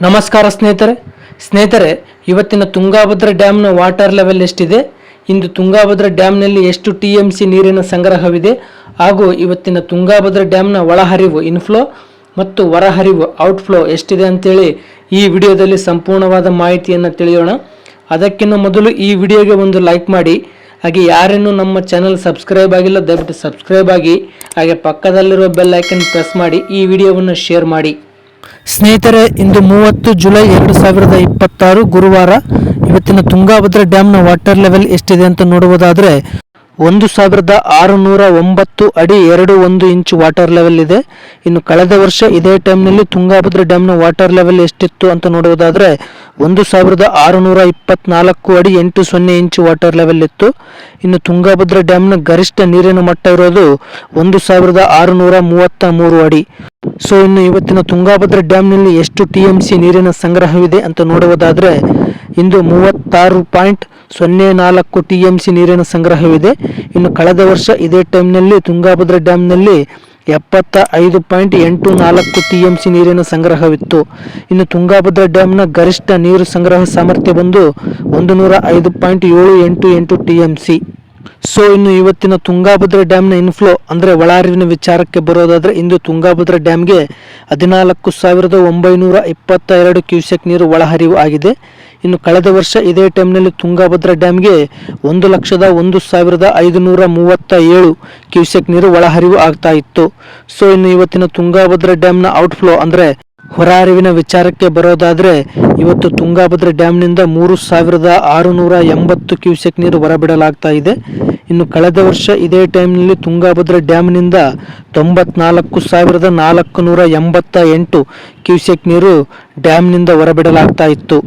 ನಮಸ್ಕಾರ ಸ್ನೇಹಿತರೆ ಇವತ್ತಿನ ತುಂಗಾಭದ್ರಾ ಡ್ಯಾಮ್ನ ವಾಟರ್ ಲೆವೆಲ್ ಎಷ್ಟಿದೆ, ಇಂದು ತುಂಗಾಭದ್ರಾ ಡ್ಯಾಮ್ನಲ್ಲಿ ಎಷ್ಟು ಟಿಎಂಸಿ ನೀರಿನ ಸಂಗ್ರಹವಿದೆ ಹಾಗೂ ಇವತ್ತಿನ ತುಂಗಾಭದ್ರಾ ಡ್ಯಾಮ್ನ ಒಳಹರಿವು ಇನ್ಫ್ಲೋ ಮತ್ತು ಹೊರಹರಿವು ಔಟ್ಫ್ಲೋ ಎಷ್ಟಿದೆ ಅಂತೇಳಿ ಈ ವಿಡಿಯೋದಲ್ಲಿ ಸಂಪೂರ್ಣವಾದ ಮಾಹಿತಿಯನ್ನು ತಿಳಿಯೋಣ. ಅದಕ್ಕಿಂತ ಮೊದಲು ಈ ವಿಡಿಯೋಗೆ ಒಂದು ಲೈಕ್ ಮಾಡಿ, ಹಾಗೆ ಯಾರೇನು ನಮ್ಮ ಚಾನಲ್ ಸಬ್ಸ್ಕ್ರೈಬ್ ಆಗಿಲ್ಲ ದಯವಿಟ್ಟು ಸಬ್ಸ್ಕ್ರೈಬ್ ಆಗಿ, ಹಾಗೆ ಪಕ್ಕದಲ್ಲಿರುವ ಬೆಲ್ ಐಕನ್ ಪ್ರೆಸ್ ಮಾಡಿ ಈ ವಿಡಿಯೋವನ್ನು ಶೇರ್ ಮಾಡಿ. ಸ್ನೇಹಿತರೆ, ಇಂದು 30 ಜುಲೈ 2026 ಗುರುವಾರ. ಇವತ್ತಿನ ತುಂಗಾಭದ್ರಾ ಡ್ಯಾಮ್ನ ವಾಟರ್ ಲೆವೆಲ್ ಎಷ್ಟಿದೆ ಅಂತ ನೋಡುವುದಾದರೆ 1609 ಅಡಿ 21 ಇಂಚು ವಾಟರ್ ಲೆವೆಲ್ ಇದೆ. ಇನ್ನು ಕಳೆದ ವರ್ಷ ಇದೇ ಟೈಮ್ನಲ್ಲಿ ತುಂಗಾಭದ್ರಾ ಡ್ಯಾಮ್ನ ವಾಟರ್ ಲೆವೆಲ್ ಎಷ್ಟಿತ್ತು ಅಂತ ನೋಡುವುದಾದರೆ 1624 ಅಡಿ 80 ಇಂಚು ವಾಟರ್ ಲೆವೆಲ್ ಇತ್ತು. ಇನ್ನು ತುಂಗಾಭದ್ರಾ ಡ್ಯಾಮ್ನ ಗರಿಷ್ಠ ನೀರಿನ ಮಟ್ಟ ಇರೋದು 1633 ಅಡಿ. ಸೊ ಇನ್ನು ಇವತ್ತಿನ ತುಂಗಾಭದ್ರಾ ಡ್ಯಾಮ್ನಲ್ಲಿ ಎಷ್ಟು ಟಿಎಂಸಿ ನೀರಿನ ಸಂಗ್ರಹವಿದೆ ಅಂತ ನೋಡುವುದಾದರೆ ಇಂದು 36.04 ಟಿಎಂಸಿ ನೀರಿನ ಸಂಗ್ರಹವಿದೆ. ಇನ್ನು ಕಳೆದ ವರ್ಷ ಇದೇ ಟೈಮ್ನಲ್ಲಿ ತುಂಗಾಭದ್ರಾ ಡ್ಯಾಮ್ನಲ್ಲಿ 75.84 ಟಿಎಂಸಿ ನೀರಿನ ಸಂಗ್ರಹವಿತ್ತು. ಇನ್ನು ತುಂಗಾಭದ್ರಾ ಡ್ಯಾಮ್ನ ಗರಿಷ್ಠ ನೀರು ಸಂಗ್ರಹ ಸಾಮರ್ಥ್ಯ ಬಂದು 105.788 ಟಿಎಂಸಿ. ಸೊ ಇನ್ನು ಇವತ್ತಿನ ತುಂಗಾಭದ್ರಾ ಡ್ಯಾಮ್ನ ಇನ್ಫ್ಲೋ ಅಂದರೆ ಒಳಹರಿವಿನ ವಿಚಾರಕ್ಕೆ ಬರೋದಾದರೆ ಇಂದು ತುಂಗಾಭದ್ರಾ ಡ್ಯಾಮ್ಗೆ 14,922 ಕ್ಯೂಸೆಕ್ ನೀರು ಒಳಹರಿವು ಆಗಿದೆ. ಇನ್ನು ಕಳೆದ ವರ್ಷ ಇದೇ ಟೈಮ್ನಲ್ಲಿ ತುಂಗಾಭದ್ರಾ ಡ್ಯಾಮ್ಗೆ 1,01,537 ಕ್ಯೂಸೆಕ್ ನೀರು ಒಳಹರಿವು ಆಗ್ತಾ ಇತ್ತು. ಸೊ ಇನ್ನು ಇವತ್ತಿನ ತುಂಗಾಭದ್ರಾ ಡ್ಯಾಮ್ನ ಔಟ್ಫ್ಲೋ ಅಂದರೆ ಹೊರಹರಿವಿನ ವಿಚಾರಕ್ಕೆ ಬರೋದಾದರೆ ಇವತ್ತು ತುಂಗಾಭದ್ರಾ ಡ್ಯಾಮ್ನಿಂದ 3,680 ಕ್ಯೂಸೆಕ್ ನೀರು ಹೊರಬಿಡಲಾಗ್ತಾ ಇದೆ. ಇನ್ನು ಕಳೆದ ವರ್ಷ ಇದೇ ಟೈಮ್ನಲ್ಲಿ ತುಂಗಾಭದ್ರಾ ಡ್ಯಾಮ್ನಿಂದ 94,488 ಕ್ಯೂಸೆಕ್ ನೀರು ಡ್ಯಾಮ್ನಿಂದ ಹೊರಬಿಡಲಾಗ್ತಾ ಇತ್ತು.